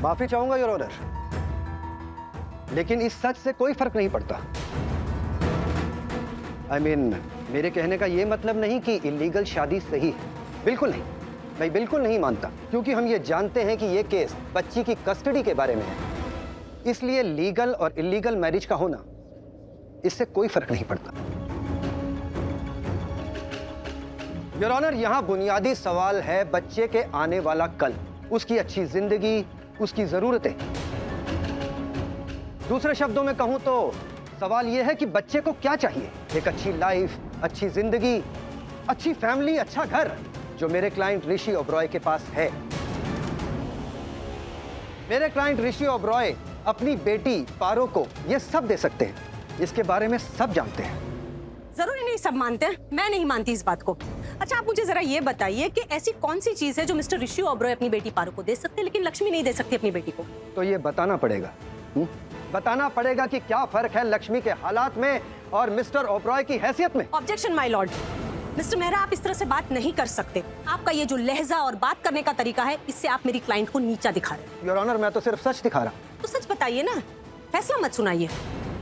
माफी चाहूंगा your honour, लेकिन इस सच से कोई फर्क नहीं पड़ता। I mean, मेरे कहने का ये मतलब नहीं कि इलीगल शादी सही है, बिल्कुल नहीं। मैं बिल्कुल नहीं मानता, क्योंकि हम ये जानते हैं कि ये केस बच्ची की कस्टडी के बारे में है। इसलिए लीगल और इलीगल मैरिज का होना, इससे कोई फर्क नहीं पड़ता। योर ऑनर, यहां बुनियादी सवाल है बच्चे के आने वाला कल, उसकी अच्छी जिंदगी, उसकी जरूरतें। दूसरे शब्दों में कहूं तो सवाल यह है कि बच्चे को क्या चाहिए। एक अच्छी लाइफ, अच्छी जिंदगी, अच्छी फैमिली, अच्छा घर, जो मेरे क्लाइंट ऋषि ओबरॉय के पास है। मेरे क्लाइंट ऋषि ओबरॉय अपनी बेटी पारो को यह सब दे सकते हैं। इसके बारे में सब जानते हैं। जरूरी नहीं सब मानते हैं, मैं नहीं मानती इस बात को। अच्छा, आप मुझे जरा ये बताइए कि ऐसी कौन सी चीज है जो मिस्टर ऋषि ओबरॉय अपनी बेटी पारो को दे सकते हैं, लेकिन लक्ष्मी नहीं दे सकती अपनी बेटी को? तो ये बताना पड़ेगा। बताना पड़ेगा कि क्या फर्क है लक्ष्मी के हालात में और मिस्टर ओबरॉय की हैसियत में। Objection my Lord. Mister Mehra, आप इस तरह से बात नहीं कर सकते। आपका ये जो लहजा और बात करने का तरीका है, इससे आप मेरी क्लाइंट को नीचा दिखा रहे हैं। योर ऑनर, मैं तो सिर्फ सच दिखा रहा हूं। तो सच बताइए ना, फैसला मत सुनाइए।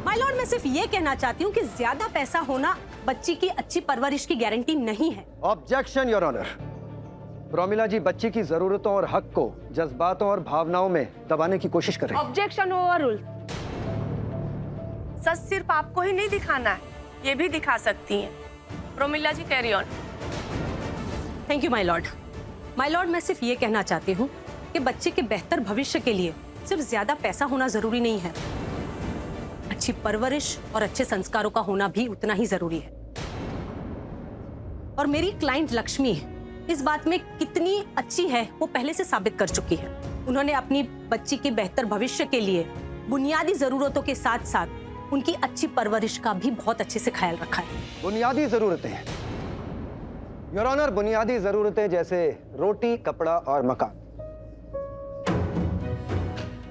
माय लॉर्ड, मैं सिर्फ ये कहना चाहती हूँ कि ज्यादा पैसा होना बच्ची की अच्छी परवरिश की गारंटी नहीं है। Objection your honour. Promila ji बच्ची की जरूरतों और हक को जज्बातों और भावनाओं में दबाने की कोशिश कर रही है। Objection overrule. सच सिर्फ आपको ही नहीं दिखाना है, ये भी दिखा सकती हैं। Promila ji, carry on. Thank you my lord. My lord, मैं सिर्फ ये कहना चाहती हूँ कि बच्चे के बेहतर भविष्य के लिए सिर्फ ज्यादा पैसा होना जरूरी नहीं है, अच्छी परवरिश और अच्छे संस्कारों का होना भी उतना ही जरूरी है। और मेरी क्लाइंट लक्ष्मी इस बात में कितनी अच्छी है वो पहले से साबित कर चुकी है। उन्होंने अपनी बच्ची के बेहतर भविष्य के लिए बुनियादी जरूरतों के साथ साथ उनकी अच्छी परवरिश का भी बहुत अच्छे से ख्याल रखा है। बुनियादी जरूरतें योर ऑनर, बुनियादी जरूरतें जैसे रोटी, कपड़ा और मकान।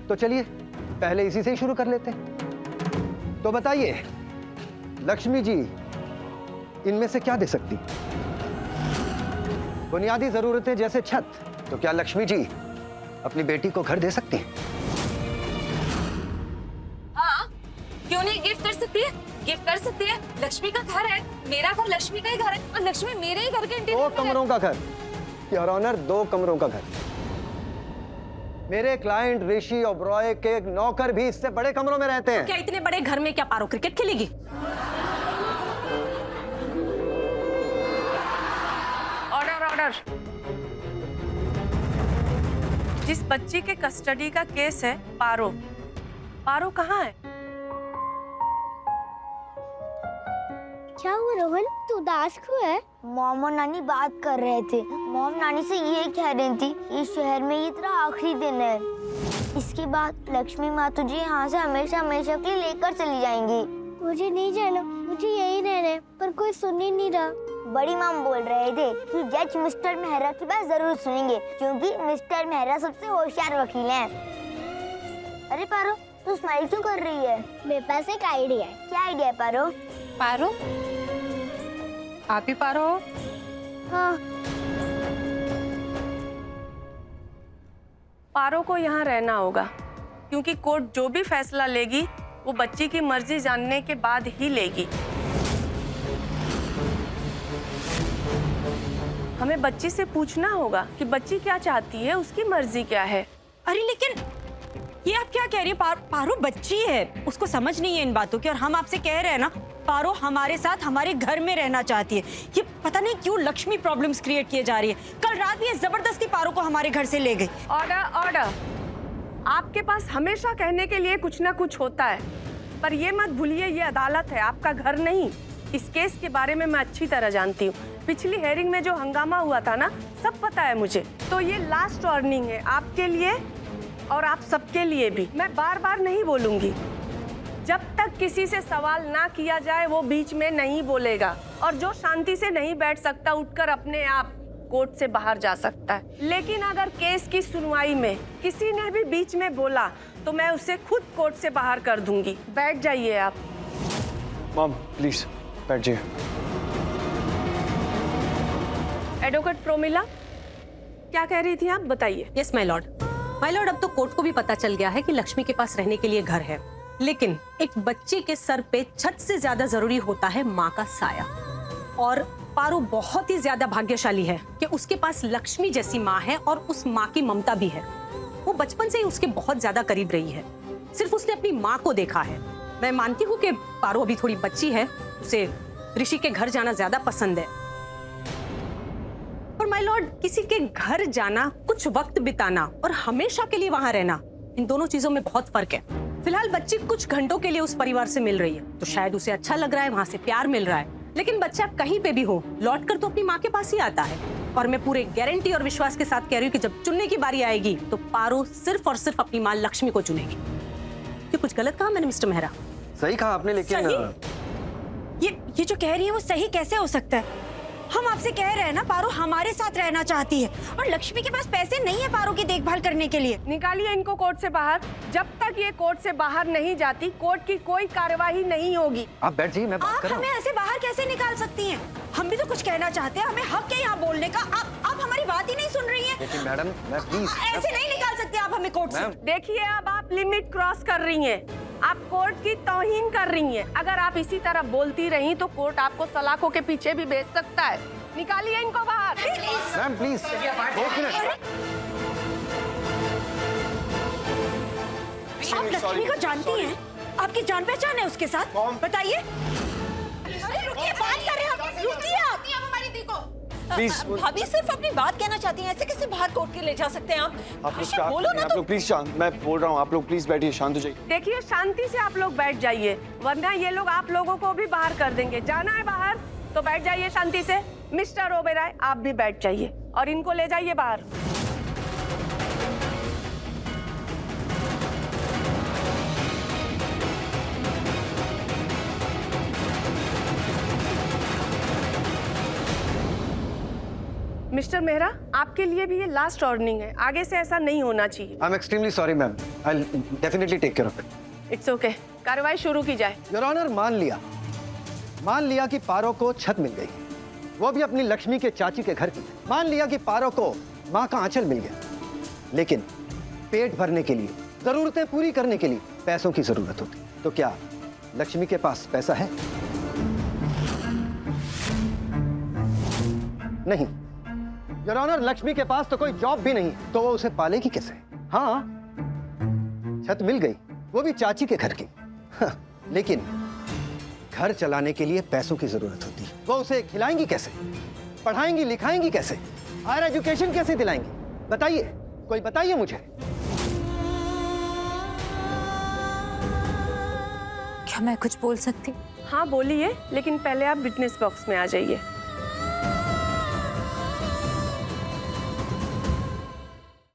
तो चलिए पहले इसी से ही शुरू कर लेते हैं। तो बताइए लक्ष्मी जी इनमें से क्या दे सकती? बुनियादी जरूरतें जैसे छत, तो क्या लक्ष्मी जी अपनी बेटी को घर दे सकती हैं? हाँ, क्यों नहीं गिफ्ट कर सकती है? गिफ्ट कर सकती है। लक्ष्मी का घर है, मेरा घर लक्ष्मी का ही घर है, और लक्ष्मी मेरे ही घर के इंटीरियर 2 कमरों का घर। योर ऑनर, 2 कमरों का घर। मेरे क्लाइंट ऋषि ओबरॉय के नौकर भी इससे बड़े कमरों में रहते हैं। क्या इतने बड़े घर में क्या पारो क्रिकेट खेलेगी? Order, order. जिस बच्ची के कस्टडी का केस है पारो, पारो कहाँ है? क्या हुआ रोहन, तू उदास क्यों है? मॉम और नानी बात कर रहे थे। मॉम नानी से ये कह रही थी इस शहर में ये तेरा आखिरी दिन है, इसके बाद लक्ष्मी माँ तुझे यहाँ से हमेशा हमेशा के लिए लेकर चली जाएंगी। मुझे नहीं जाना, मुझे यही रहना है, पर कोई सुन ही नहीं रहा। बड़ी माम बोल रहे थे कि जज मिस्टर मेहरा की बात जरूर सुनेंगे, क्योंकि मिस्टर मेहरा सबसे होशियार वकील हैं। अरे पारो, तू स्माइल क्यों कर रही है? मेरे पास एक आइडिया है। क्या आइडिया है पारो? पारो, आप ही पारो हो? हाँ, पारो को यहाँ रहना होगा, क्योंकि कोर्ट जो भी फैसला लेगी वो बच्ची की मर्जी जानने के बाद ही लेगी। हमें बच्ची से पूछना होगा कि बच्ची क्या चाहती है, उसकी मर्जी क्या है। अरे लेकिन ये आप क्या कह रही है? पारो बच्ची है, उसको समझ नहीं है इन बातों की, और हम आपसे कह रहे हैं ना, पारो हमारे साथ हमारे घर में रहना चाहती है। ये पता नहीं क्यों लक्ष्मी प्रॉब्लम्स क्रिएट किए जा रही है। कल रात भी ये जबरदस्ती पारो को हमारे घर से ले गई। Order, order. आपके पास हमेशा कहने के लिए कुछ ना कुछ होता है, पर ये मत भूलिए ये अदालत है, आपका घर नहीं। इस केस के बारे में मैं अच्छी तरह जानती हूँ। पिछली हेयरिंग में जो हंगामा हुआ था ना, सब पता है मुझे। तो ये लास्ट वार्निंग है आपके लिए और आप सबके लिए भी। मैं बार बार नहीं बोलूंगी। जब तक किसी से सवाल ना किया जाए वो बीच में नहीं बोलेगा, और जो शांति से नहीं बैठ सकता उठकर अपने आप कोर्ट से बाहर जा सकता है। लेकिन अगर केस की सुनवाई में किसी ने भी बीच में बोला तो मैं उसे खुद कोर्ट से बाहर कर दूंगी। बैठ जाइए आप। मॉम प्लीज बैठ जाइए। एडवोकेट प्रोमिला, क्या कह रही थी आप, बताइए। Yes my lord. My Lord, अब तो कोर्ट को भी पता चल गया है कि लक्ष्मी के पास रहने के लिए घर है, लेकिन एक बच्ची के सर पे छत से ज्यादा जरूरी होता है माँ का साया। और पारो बहुत ही ज्यादा भाग्यशाली है कि उसके पास लक्ष्मी जैसी माँ है और उस माँ की ममता भी है। वो बचपन से ही उसके बहुत ज्यादा करीब रही है, सिर्फ उसने अपनी माँ को देखा है। मैं मानती हूँ कि पारो अभी थोड़ी बच्ची है, उसे ऋषि के घर जाना ज्यादा पसंद है, पर माय लॉर्ड किसी के घर जाना, कुछ वक्त बिताना और हमेशा के लिए वहां रहना, इन दोनों चीजों में बहुत फर्क है। फिलहाल बच्ची कुछ घंटों के लिए उस परिवार से मिल रही है तो शायद उसे अच्छा लग रहा है, वहां से प्यार मिल रहा है, लेकिन बच्चा कहीं पे भी हो लौट कर तो अपनी माँ के पास ही आता है। और मैं पूरे गारंटी और विश्वास के साथ कह रही हूँ कि जब चुनने की बारी आएगी तो पारो सिर्फ और सिर्फ अपनी माँ लक्ष्मी को चुनेगी। ये कुछ गलत कहा मैंने मिस्टर मेहरा? सही कहा आपने, लेकिन ये जो कह रही है वो सही कैसे हो सकता है? हम आपसे कह रहे हैं ना, पारो हमारे साथ रहना चाहती है और लक्ष्मी के पास पैसे नहीं है पारो की देखभाल करने के लिए। निकालिए इनको कोर्ट से बाहर। जब तक ये कोर्ट से बाहर नहीं जाती, कोर्ट की कोई कार्यवाही नहीं होगी। आप बैठ जाइए, मैं बात आप कर रहा हमें हूँ। ऐसे बाहर कैसे निकाल सकती हैं? हम भी तो कुछ कहना चाहते हैं, हमें हक है यहाँ बोलने का। आप हमारी बात ही नहीं सुन रही हैं। लेकिन मैडम, मैं प्लीज ऐसे नहीं निकाल सकते आप हमें कोर्ट से। देखिए, अब आप लिमिट क्रॉस कर रही हैं। आप कोर्ट की तौहीन कर रही हैं। अगर आप इसी तरह बोलती रही तो कोर्ट आपको सलाखों के पीछे भी भेज सकता है। निकालिए इनको बाहर। Ma'am please, 1 minute. आप लक्ष्मी को जानती हैं? आपकी जान पहचान है उसके साथ? बताइए। अरे रुकिए, बात कर रहे हैं हम। रुकिए आप। प्लीज भाभी सिर्फ अपनी बात कहना चाहती हैं, ऐसे कैसे बाहर कोर्ट के ले जा सकते हैं आप? आप लोग आशा, शांत बोलो रहिए, ना आप तो। लोग प्लीज शांत, मैं बोल रहा हूँ, आप लोग प्लीज बैठिए, शांत हो जाइए। देखिए, शांति से आप लोग बैठ जाइए, वरना ये लोग आप लोगों को भी बाहर कर देंगे। जाना है बाहर तो बैठ जाइए शांति से। मिस्टर ओबेरॉय, आप भी बैठ जाइए और इनको ले जाइए बाहर। मिस्टर मेहरा, आपके लिए भी ये लास्ट वार्निंग है। आगे से ऐसा नहीं होना चाहिए। I am extremely sorry ma'am, I will definitely take care of it. It's okay. कार्रवाई शुरू की जाए। योर ऑनर, मान लिया कि पारो को छत मिल गई, वो भी अपनी लक्ष्मी के चाची के घर की। मान लिया कि पारो को माँ का आंचल मिल गया, लेकिन पेट भरने के लिए, जरूरतें पूरी करने के लिए पैसों की जरूरत होती। तो क्या लक्ष्मी के पास पैसा है? नहीं। योर ऑनर, लक्ष्मी के पास तो कोई जॉब भी नहीं, तो वो उसे पालेगी कैसे? हाँ, छत मिल गई, वो भी चाची के घर की। हाँ, लेकिन घर चलाने के लिए पैसों की जरूरत होती है। वो उसे खिलाएंगी कैसे? पढ़ाएंगी लिखाएंगी कैसे? हायर एजुकेशन कैसे दिलाएंगी? बताइए, कोई बताइए मुझे। क्या मैं कुछ बोल सकती? हाँ बोलिए, लेकिन पहले आप विटनेस बॉक्स में आ जाइए।